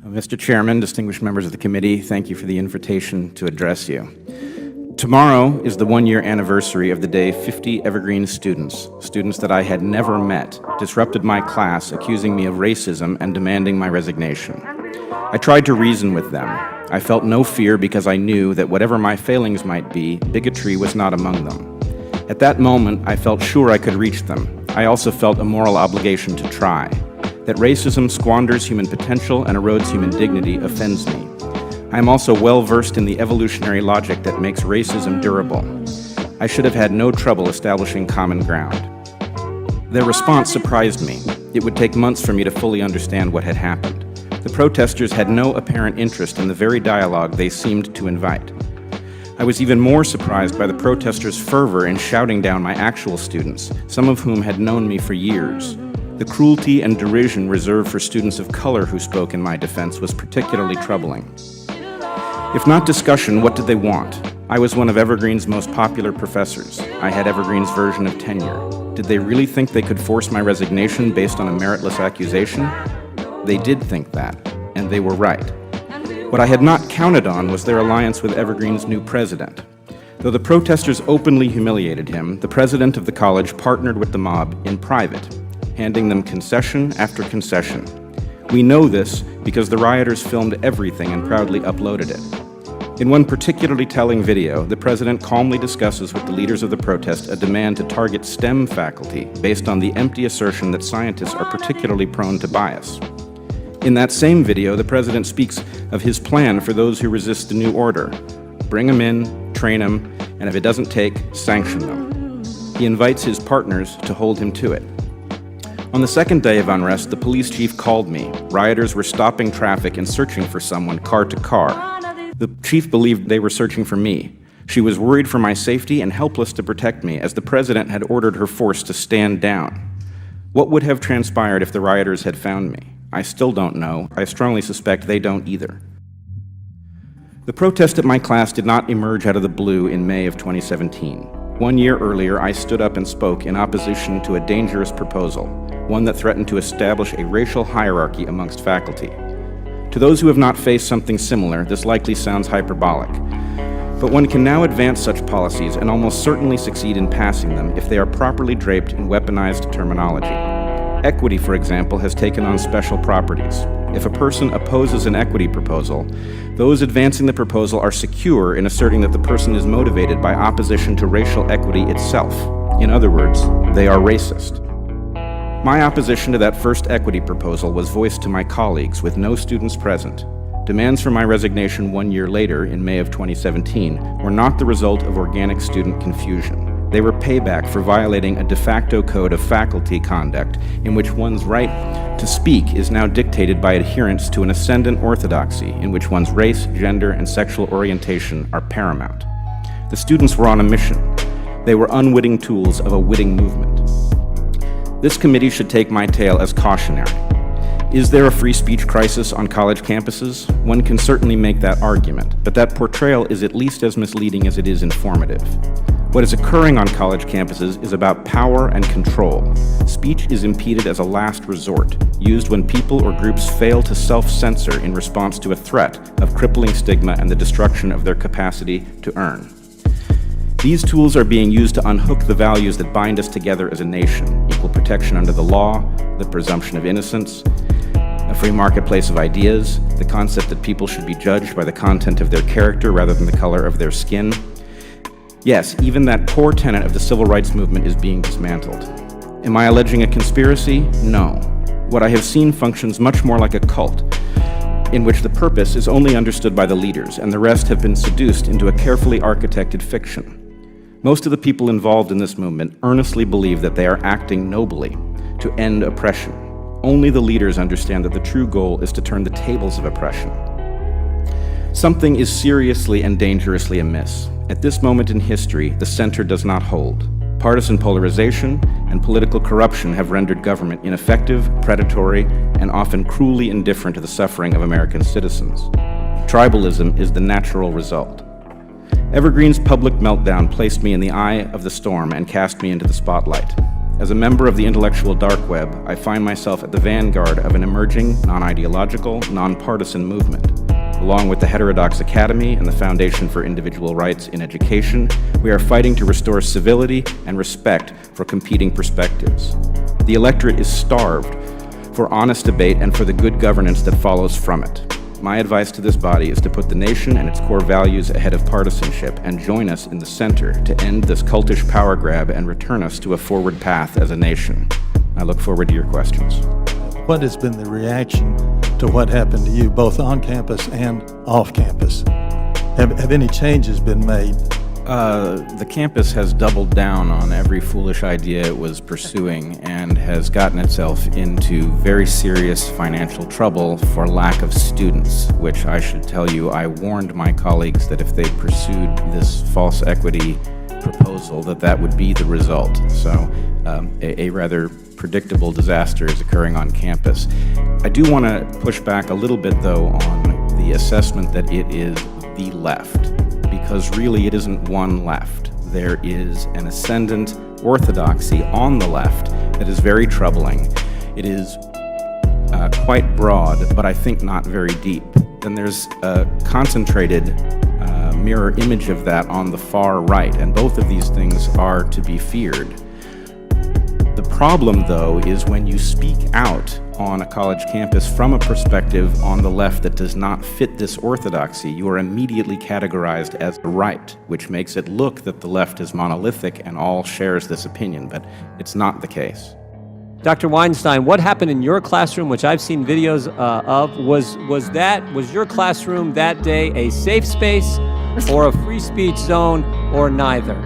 Mr. Chairman, distinguished members of the committee, thank you for the invitation to address you. Tomorrow is the one-year anniversary of the day 50 Evergreen students that I had never met, disrupted my class, accusing me of racism and demanding my resignation. I tried to reason with them. I felt no fear because I knew that whatever my failings might be, bigotry was not among them. At that moment, I felt sure I could reach them. I also felt a moral obligation to try. That racism squanders human potential and erodes human dignity offends me. I am also well versed in the evolutionary logic that makes racism durable. I should have had no trouble establishing common ground. Their response surprised me. It would take months for me to fully understand what had happened. The protesters had no apparent interest in the very dialogue they seemed to invite. I was even more surprised by the protesters' fervor in shouting down my actual students, some of whom had known me for years. The cruelty and derision reserved for students of color who spoke in my defense was particularly troubling. If not discussion, what did they want? I was one of Evergreen's most popular professors. I had Evergreen's version of tenure. Did they really think they could force my resignation based on a meritless accusation? They did think that, and they were right. What I had not counted on was their alliance with Evergreen's new president. Though the protesters openly humiliated him, the president of the college partnered with the mob in private, handing them concession after concession. We know this because the rioters filmed everything and proudly uploaded it. In one particularly telling video, the president calmly discusses with the leaders of the protest a demand to target STEM faculty based on the empty assertion that scientists are particularly prone to bias. In that same video, the president speaks of his plan for those who resist the new order. Bring them in, train them, and if it doesn't take, sanction them. He invites his partners to hold him to it. On the second day of unrest, the police chief called me. Rioters were stopping traffic and searching for someone car to car. The chief believed they were searching for me. She was worried for my safety and helpless to protect me, as the president had ordered her force to stand down. What would have transpired if the rioters had found me? I still don't know. I strongly suspect they don't either. The protest at my class did not emerge out of the blue in May of 2017. 1 year earlier, I stood up and spoke in opposition to a dangerous proposal, one that threatened to establish a racial hierarchy amongst faculty. To those who have not faced something similar, this likely sounds hyperbolic. But one can now advance such policies and almost certainly succeed in passing them if they are properly draped in weaponized terminology. Equity, for example, has taken on special properties. If a person opposes an equity proposal, those advancing the proposal are secure in asserting that the person is motivated by opposition to racial equity itself. In other words, they are racist. My opposition to that first equity proposal was voiced to my colleagues with no students present. Demands for my resignation 1 year later, in May of 2017, were not the result of organic student confusion. They were payback for violating a de facto code of faculty conduct in which one's right to speak is now dictated by adherence to an ascendant orthodoxy in which one's race, gender, and sexual orientation are paramount. The students were on a mission. They were unwitting tools of a witting movement. This committee should take my tale as cautionary. Is there a free speech crisis on college campuses? One can certainly make that argument, but that portrayal is at least as misleading as it is informative. What is occurring on college campuses is about power and control. Speech is impeded as a last resort, used when people or groups fail to self-censor in response to a threat of crippling stigma and the destruction of their capacity to earn. These tools are being used to unhook the values that bind us together as a nation: equal protection under the law, the presumption of innocence, a free marketplace of ideas, the concept that people should be judged by the content of their character rather than the color of their skin. Yes, even that core tenet of the civil rights movement is being dismantled. Am I alleging a conspiracy? No. What I have seen functions much more like a cult, in which the purpose is only understood by the leaders, and the rest have been seduced into a carefully architected fiction. Most of the people involved in this movement earnestly believe that they are acting nobly to end oppression. Only the leaders understand that the true goal is to turn the tables of oppression. Something is seriously and dangerously amiss. At this moment in history, the center does not hold. Partisan polarization and political corruption have rendered government ineffective, predatory, and often cruelly indifferent to the suffering of American citizens. Tribalism is the natural result. Evergreen's public meltdown placed me in the eye of the storm and cast me into the spotlight. As a member of the intellectual dark web, I find myself at the vanguard of an emerging, non-ideological, non-partisan movement. Along with the Heterodox Academy and the Foundation for Individual Rights in Education, we are fighting to restore civility and respect for competing perspectives. The electorate is starved for honest debate and for the good governance that follows from it. My advice to this body is to put the nation and its core values ahead of partisanship and join us in the center to end this cultish power grab and return us to a forward path as a nation. I look forward to your questions. What has been the reaction to what happened to you, both on campus and off campus? Have any changes been made? The campus has doubled down on every foolish idea it was pursuing and has gotten itself into very serious financial trouble for lack of students, which I should tell you, I warned my colleagues that if they pursued this false equity proposal, that would be the result. So a rather predictable disaster is occurring on campus. I do want to push back a little bit, though, on the assessment that it is the left, because really it isn't one left. There is an ascendant orthodoxy on the left that is very troubling. It is quite broad, but I think not very deep. Then there's a concentrated mirror image of that on the far right, and both of these things are to be feared. The problem, though, is when you speak out on a college campus from a perspective on the left that does not fit this orthodoxy, you are immediately categorized as the right, which makes it look that the left is monolithic and all shares this opinion, but it's not the case. Dr. Weinstein, what happened in your classroom, which I've seen videos of, was your classroom that day a safe space or a free speech zone or neither?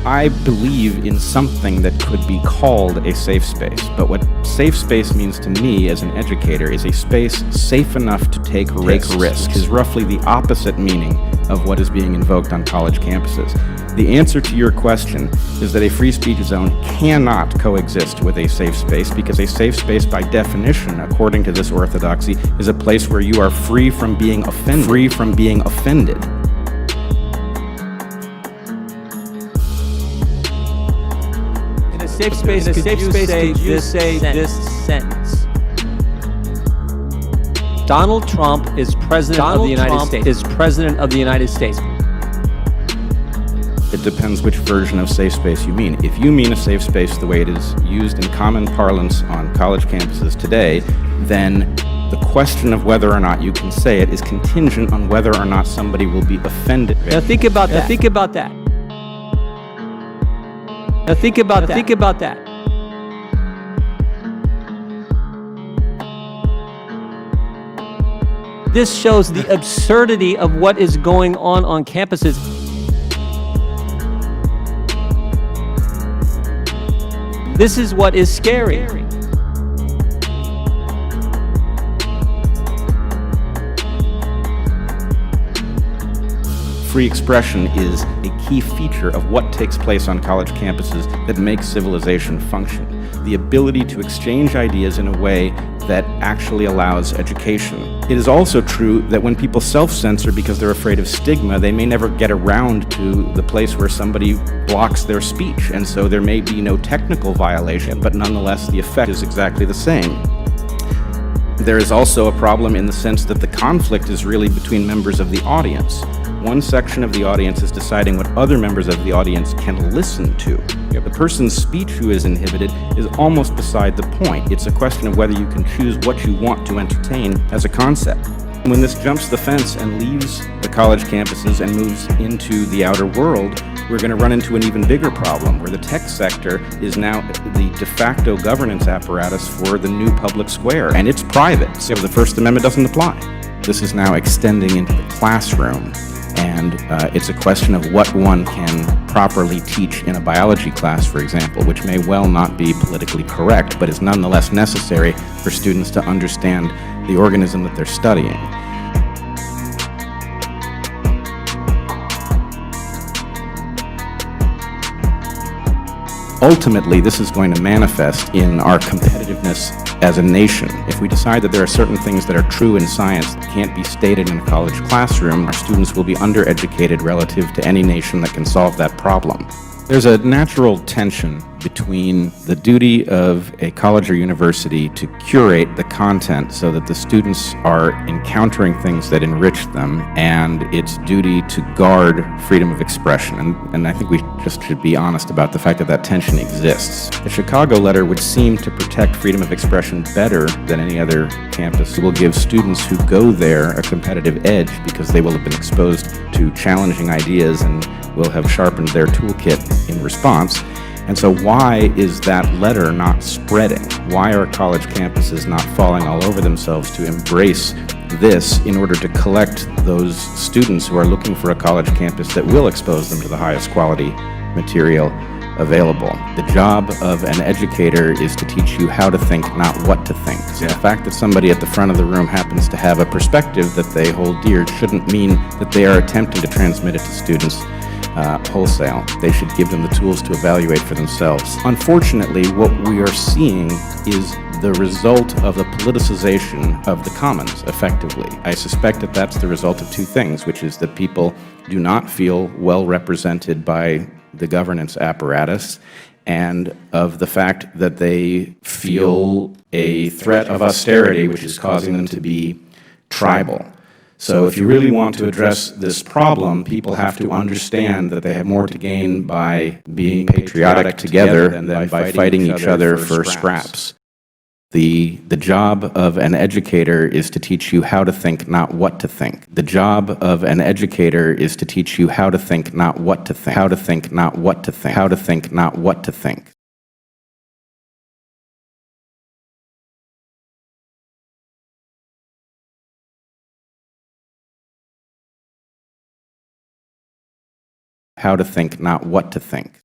I believe in something that could be called a safe space, but what safe space means to me as an educator is a space safe enough to take risk, is roughly the opposite meaning of what is being invoked on college campuses. The answer to your question is that a free speech zone cannot coexist with a safe space, because a safe space by definition, according to this orthodoxy, is a place where you are free from being offended. Safe space, could you say this sentence? Donald Trump is president of the United States. It depends which version of safe space you mean. If you mean a safe space the way it is used in common parlance on college campuses today, then the question of whether or not you can say it is contingent on whether or not somebody will be offended. Now think about that. Think about that. Now think about that. This shows the absurdity of what is going on campuses. This is what is scary. Free expression is a key feature of what takes place on college campuses that makes civilization function. The ability to exchange ideas in a way that actually allows education. It is also true that when people self-censor because they're afraid of stigma, they may never get around to the place where somebody blocks their speech, and so there may be no technical violation, but nonetheless the effect is exactly the same. There is also a problem in the sense that the conflict is really between members of the audience. One section of the audience is deciding what other members of the audience can listen to. The person's speech who is inhibited is almost beside the point. It's a question of whether you can choose what you want to entertain as a concept. When this jumps the fence and leaves the college campuses and moves into the outer world, we're going to run into an even bigger problem, where the tech sector is now the de facto governance apparatus for the new public square, and it's private, so the First Amendment doesn't apply. This is now extending into the classroom, and it's a question of what one can properly teach in a biology class, for example, which may well not be politically correct, but is nonetheless necessary for students to understand the organism that they're studying. Ultimately, this is going to manifest in our competitiveness as a nation. If we decide that there are certain things that are true in science that can't be stated in a college classroom, our students will be undereducated relative to any nation that can solve that problem. There's a natural tension between the duty of a college or university to curate the content so that the students are encountering things that enrich them, and its duty to guard freedom of expression. And I think we just should be honest about the fact that that tension exists. The Chicago letter would seem to protect freedom of expression better than any other campus. It will give students who go there a competitive edge because they will have been exposed to challenging ideas and will have sharpened their toolkit in response. And so why is that letter not spreading? Why are college campuses not falling all over themselves to embrace this in order to collect those students who are looking for a college campus that will expose them to the highest quality material available? The job of an educator is to teach you how to think, not what to think. So the fact that somebody at the front of the room happens to have a perspective that they hold dear shouldn't mean that they are attempting to transmit it to students wholesale. They should give them the tools to evaluate for themselves. Unfortunately, what we are seeing is the result of the politicization of the commons, effectively. I suspect that that's the result of two things, which is that people do not feel well represented by the governance apparatus, and of the fact that they feel a threat of austerity, which is causing them to be tribal. So if you really want to address this problem, people have to understand that they have more to gain by being patriotic together than by fighting each other for scraps. The job of an educator is to teach you how to think, not what to think. The job of an educator is to teach you how to think, not what to think. How to think, not what to think. How to think, not what to think. How to think, not what to think.